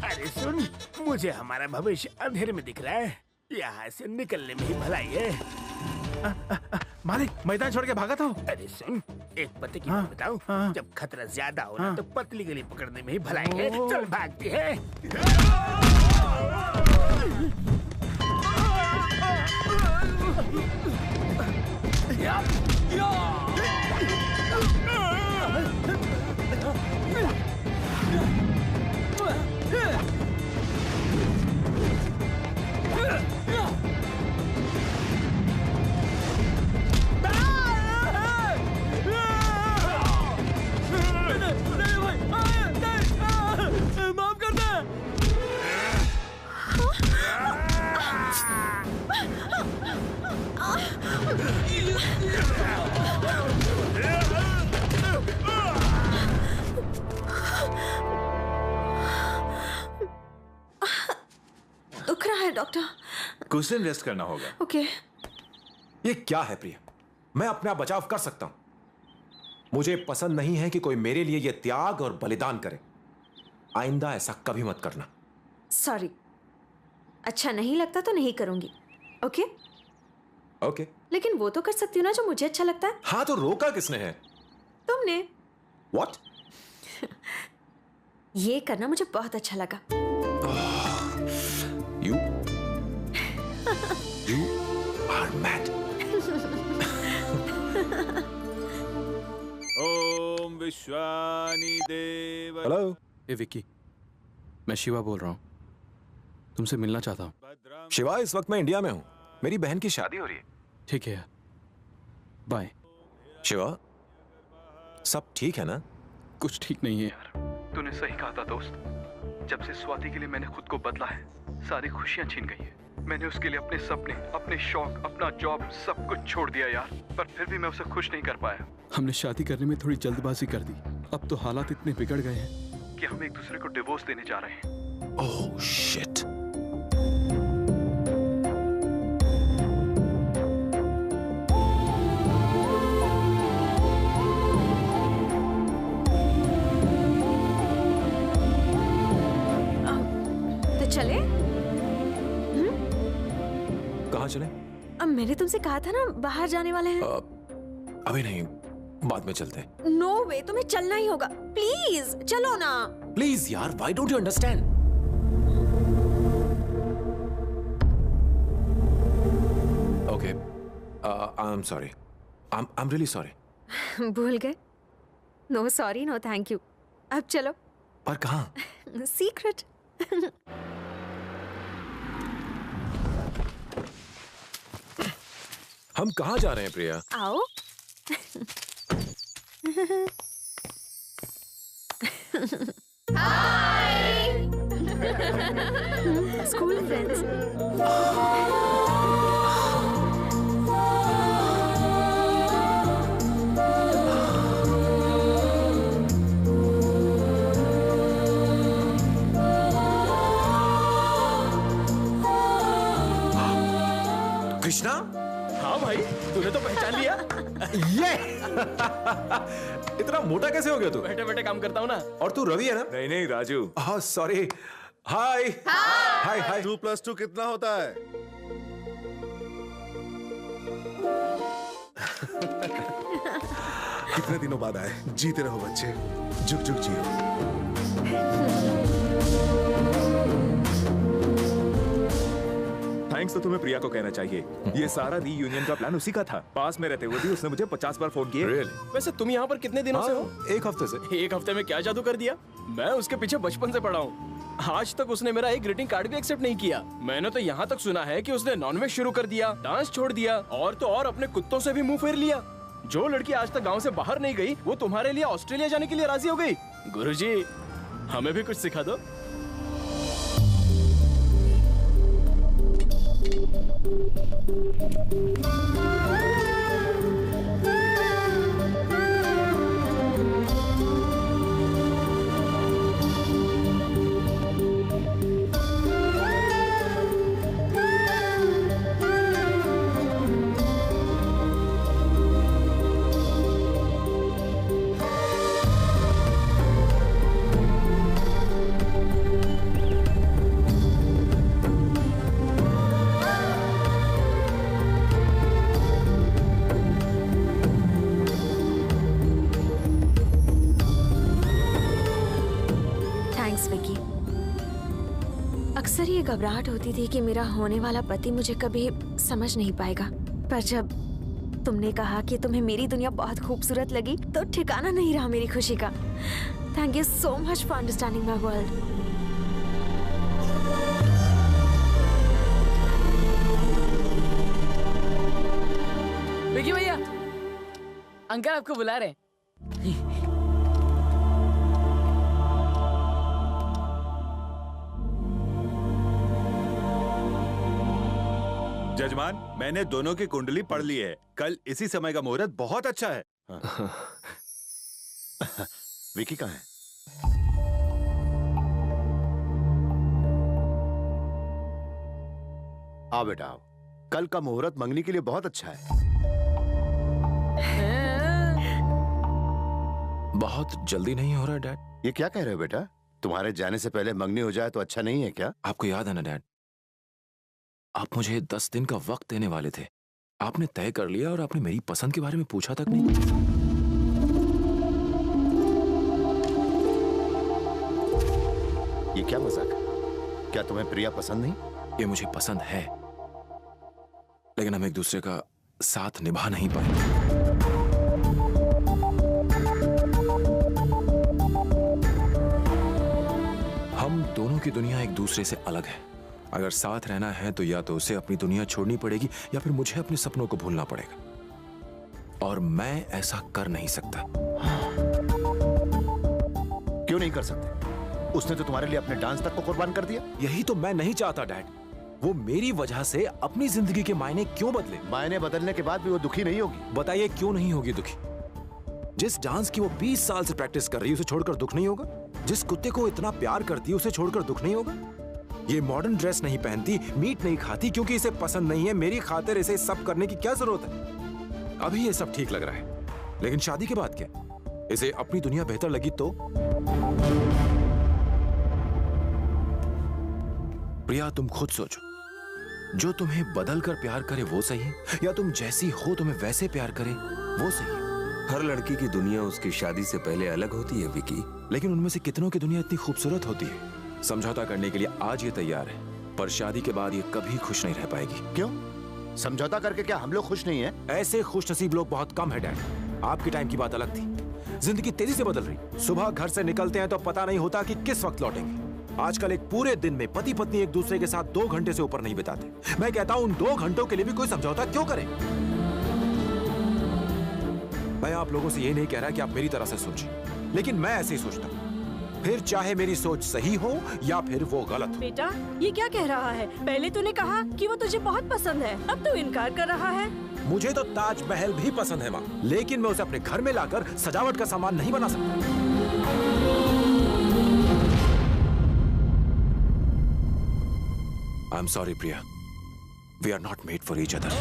अरे सुन, मुझे हमारा भविष्य अंधेरे में दिख रहा है। यहाँ से निकलने में ही भलाई है। मालिक, मैदान छोड़ के भागा था। अरे सुन, एक पते की बात बताऊं, जब खतरा ज्यादा हो ना तो पतली गली पकड़ने में ही भलाई है। चल भागती है। माफ कर दे। दुख रहा है डॉक्टर। कुछ दिन रेस्ट करना होगा। ओके। ये क्या है प्रिया? मैं अपना बचाव कर सकता हूं। मुझे पसंद नहीं है कि कोई मेरे लिए ये त्याग और बलिदान करे। आइंदा ऐसा कभी मत करना। सॉरी, अच्छा नहीं लगता तो नहीं करूंगी। Okay okay. लेकिन वो तो कर सकती हूँ ना जो मुझे अच्छा लगता है। हाँ तो रोका किसने है? तुमने। What? ये करना मुझे बहुत अच्छा लगा। You are mad. ओम विश्वानि देव। हेलो। ए विक्की, मैं शिवा बोल रहा हूँ, तुमसे मिलना चाहता हूँ। शिवा, इस वक्त मैं इंडिया में हूँ। मेरी बहन की शादी हो रही है। ठीक है, बाय। शिवा, सब ठीक है ना? कुछ ठीक नहीं है यार। तूने सही कहा था दोस्त। जब से स्वाति के लिए मैंने खुद को बदला है, सारी खुशियां छीन गई है। मैंने उसके लिए अपने सपने, अपने शौक, अपना जॉब सब कुछ छोड़ दिया यार, पर फिर भी मैं उसे खुश नहीं कर पाया। हमने शादी करने में थोड़ी जल्दबाजी कर दी। अब तो हालात इतने बिगड़ गए हैं कि हम एक दूसरे को डिवोर्स देने जा रहे हैं। Oh shit. तो चले? कहाँ चले? अब मैंने तुमसे कहा था ना बाहर जाने वाले हैं। अभी नहीं, बाद में चलते हैं। नो वे, तुम्हें चलना ही होगा। प्लीज चलो ना। प्लीज यार, why don't you understand? Okay, I am sorry. I am really sorry. भूल गए? No sorry, no thank you. अब चलो। पर कहाँ? सीक्रेट। हम कहाँ जा रहे हैं प्रिया? आओ। हाय। School friends. कृष्णा? हाँ भाई, तूने तो पहचान लिया। ये इतना मोटा कैसे हो गया तू? बैठे बैठे काम करता हूँ ना। और तू रवि है ना? नहीं नहीं राजू। हाँ सॉरी। हाय हाय हाय। 2+2 कितना होता है? कितने दिनों बाद आए। जीते रहो बच्चे, जुग जुग जियो। थैंक्स तो तुम्हें प्रिया को कहना चाहिए। ये सारा रीयूनियन का प्लान उसी का था। पास में रहते हुए भी उसने मुझे 50 बार फोन किए। Really? वैसे तुम यहाँ पर कितने दिनों से हो? एक हफ्ते से। एक हफ्ते में क्या जादू कर दिया? मैं उसके पीछे बचपन से पड़ा हूँ। आज तक उसने मेरा एक ग्रीटिंग कार्ड भी एक्सेप्ट नहीं किया। मैंने तो यहाँ तक सुना है कि उसने नॉनवेज शुरू कर दिया, डांस छोड़ दिया और तो और अपने कुत्तों से भी मुंह फेर लिया। जो लड़की आज तक गाँव से बाहर नहीं गई, वो तुम्हारे लिए ऑस्ट्रेलिया जाने के लिए राजी हो गई। गुरुजी, हमें भी कुछ सिखा दो। विकी। अक्सर ये घबराहट होती थी कि मेरा होने वाला पति मुझे कभी समझ नहीं पाएगा, पर जब तुमने कहा कि तुम्हें मेरी दुनिया बहुत खूबसूरत लगी तो ठिकाना नहीं रहा मेरी खुशी का। Thank you so much for understanding my world. Vicky भैया, अंकल आपको बुला रहे हैं। जजमान, मैंने दोनों की कुंडली पढ़ ली है। कल इसी समय का मुहूर्त बहुत अच्छा है। विकी कहाँ है? आओ बेटा आओ। कल का मुहूर्त मंगनी के लिए बहुत अच्छा है। बहुत जल्दी नहीं हो रहा डैड? ये क्या कह रहे हो बेटा? तुम्हारे जाने से पहले मंगनी हो जाए तो अच्छा नहीं है क्या? आपको याद है ना डैड, आप मुझे 10 दिन का वक्त देने वाले थे। आपने तय कर लिया और आपने मेरी पसंद के बारे में पूछा तक नहीं। ये क्या मजाक है? क्या तुम्हें प्रिया पसंद नहीं? ये मुझे पसंद है, लेकिन हम एक दूसरे का साथ निभा नहीं पाए। हम दोनों की दुनिया एक दूसरे से अलग है। अगर साथ रहना है तो या तो उसे अपनी दुनिया छोड़नी पड़ेगी या फिर मुझे अपने सपनों को भूलना पड़ेगा, और मैं ऐसा कर नहीं सकता। क्यों नहीं कर सकते? उसने तो तुम्हारे लिए अपने डांस तक को कुर्बान कर दिया। यही तो मैं नहीं चाहता डैड। वो मेरी वजह से अपनी जिंदगी के मायने क्यों बदले? मायने बदलने के बाद भी वो दुखी नहीं होगी? बताइए क्यों नहीं होगी दुखी? जिस डांस की वो 20 साल से प्रैक्टिस कर रही है उसे छोड़कर दुख नहीं होगा? जिस कुत्ते को इतना प्यार करती है उसे छोड़कर दुख नहीं होगा? ये मॉडर्न ड्रेस नहीं पहनती, मीट नहीं खाती क्योंकि इसे पसंद नहीं है, मेरी खातिर इसे सब करने की क्या जरूरत है? अभी ये सब ठीक लग रहा है, लेकिन शादी के बाद क्या? इसे अपनी दुनिया बेहतर लगी तो? प्रिया, तुम खुद सोचो, जो तुम्हें बदल कर प्यार करे वो सही है, या तुम जैसी हो तुम्हें वैसे प्यार करे वो सही है? हर लड़की की दुनिया उसकी शादी से पहले अलग होती है विकी। लेकिन उनमें से कितनों की दुनिया इतनी खूबसूरत होती है। समझौता करने के लिए आज ये तैयार है, पर शादी के बाद ये कभी खुश नहीं रह पाएगी। क्यों? समझौता करके क्या हम लोग खुश नहीं हैं? ऐसे खुश नसीब लोग बहुत कम है डैड। आपके टाइम की बात अलग थी। जिंदगी तेजी से बदल रही। सुबह घर से निकलते हैं तो पता नहीं होता कि किस वक्त लौटेंगे। आजकल एक पूरे दिन में पति पत्नी एक दूसरे के साथ 2 घंटे से ऊपर नहीं बिताते। मैं कहता हूं उन 2 घंटों के लिए भी कोई समझौता क्यों करे? मैं आप लोगों से ये नहीं कह रहा कि आप मेरी तरह से सोचें, लेकिन मैं ऐसे ही सोचता हूं। फिर चाहे मेरी सोच सही हो या फिर वो गलत हो। बेटा, ये क्या कह रहा है? पहले तूने कहा कि वो तुझे बहुत पसंद है, अब तू इनकार कर रहा है। मुझे तो ताजमहल भी पसंद है माँ, लेकिन मैं उसे अपने घर में लाकर सजावट का सामान नहीं बना सकता। I am sorry Priya, we are not made for each other.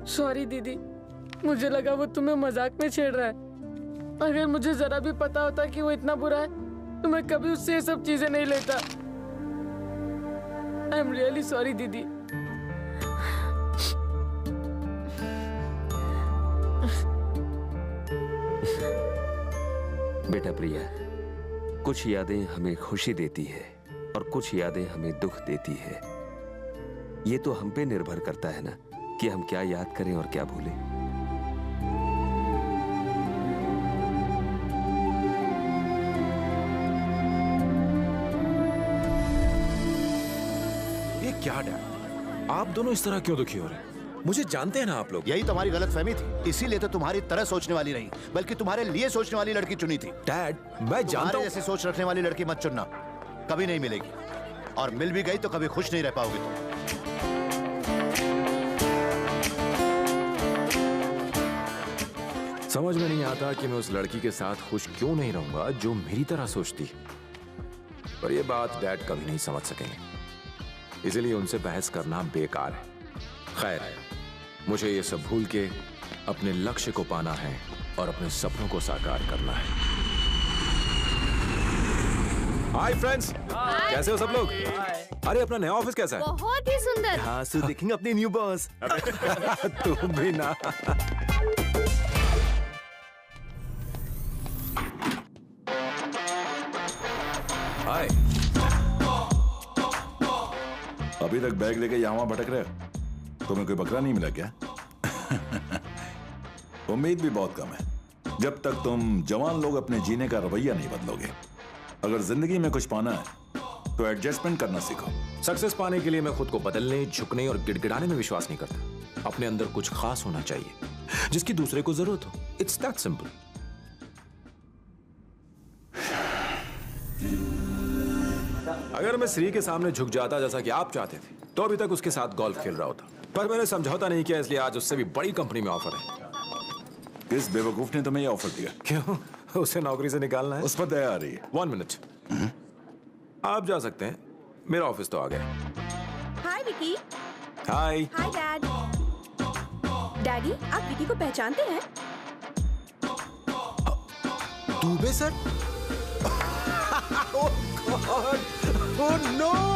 Sorry दीदी, मुझे लगा वो तुम्हें मजाक में छेड़ रहा है। अगर मुझे जरा भी पता होता कि वो इतना बुरा है तो मैं कभी उससे ये सब चीजें नहीं लेता। आई एम रियली सॉरी दीदी। बेटा प्रिया, कुछ यादें हमें खुशी देती है और कुछ यादें हमें दुख देती है। ये तो हम पे निर्भर करता है ना कि हम क्या याद करें और क्या भूलें। ये क्या डैड, आप दोनों इस तरह क्यों दुखी हो रहे हैं? मुझे जानते हैं ना आप लोग। यही तुम्हारी गलतफहमी थी, इसीलिए तो तुम्हारी तरह सोचने वाली नहीं, बल्कि तुम्हारे लिए सोचने वाली लड़की चुनी थी। डैड, मैं जानता हूं। जैसी सोच रखने वाली लड़की मत चुनना, कभी नहीं मिलेगी, और मिल भी गई तो कभी खुश नहीं रह पाओगे तुम। समझ में नहीं आता कि मैं उस लड़की के साथ खुश क्यों नहीं रहूंगा जो मेरी तरह सोचती है, पर यह बात डैड कभी नहीं समझ सकेंगे, इसलिए उनसे बहस करना बेकार है। खैर, मुझे ये सब भूल के अपने लक्ष्य को पाना है और अपने सपनों को साकार करना है। हाय फ्रेंड्स, कैसे हो सब लोग? अरे अपना नया ऑफिस कैसा है? बहुत ही सुंदर। हाँ, सो देखेंगे अपनी न्यू बॉस। तुम भी ना। हाय। अभी तक बैग लेके यहाँ भटक रहे हो? तुम्हें कोई बकरा नहीं मिला क्या? उम्मीद भी बहुत कम है, जब तक तुम जवान लोग अपने जीने का रवैया नहीं बदलोगे। अगर जिंदगी में कुछ पाना है तो एडजस्टमेंट करना सीखो। सक्सेस पाने के लिए मैं खुद को बदलने, झुकने और गिड़गिड़ाने में विश्वास नहीं करता। अपने अंदर कुछ खास होना चाहिए जिसकी दूसरे को जरूरत हो। It's that simple. अगर मैं श्री के सामने झुक जाता जैसा कि आप चाहते थे तो अभी तक उसके साथ गोल्फ खेल रहा होता, पर मैंने समझौता नहीं किया, इसलिए आज उससे भी बड़ी कंपनी में ऑफर है। किस बेवकूफ ने तुम्हें ये ऑफर दिया? क्यों? उसे नौकरी से निकालना है। उस पर दया आ रही है। 1 मिनट, आप जा सकते हैं, मेरा ऑफिस तो आ गया। Hi Vicky. Hi. Hi dad. Daddy, आप विकी को पहचानते हैं? दुबे सर? Oh no!